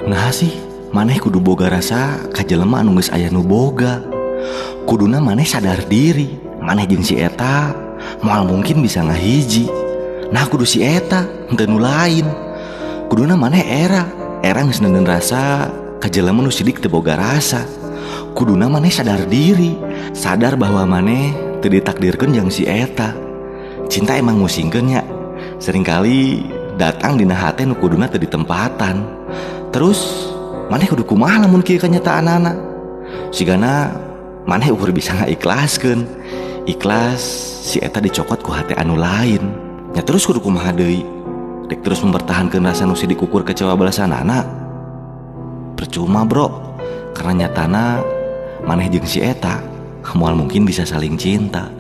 Nah sih, maneh kudu boga rasa ka jelema anu geus aya nu boga. Kuduna maneh sadar diri, maneh jeung si eta moal mungkin bisa ngahiji. Nah kudu si eta, henteu nu lain. Kuduna maneh era geus neuneun rasa ka jelema nu sidik teu boga rasa. Kuduna maneh sadar diri, sadar bahwa maneh teu ditakdirkeun jeung si eta. Cinta emang musingkeun nya, seringkali datang dina hate nu kuduna teu ditempatan. Terus maneh kudu kumaha lamun kieu kanyataanana? Sigana maneh ukur bisa ngaikhlaskeun. Ikhlas si eta dicokot ku hate anu lain. Nya terus kudu kumaha deui? Dek terus mempertahankeun rasa nu sidik ukur kecewa balasanana? Percuma bro, karena nyatana maneh jeung si eta moal mungkin bisa saling cinta.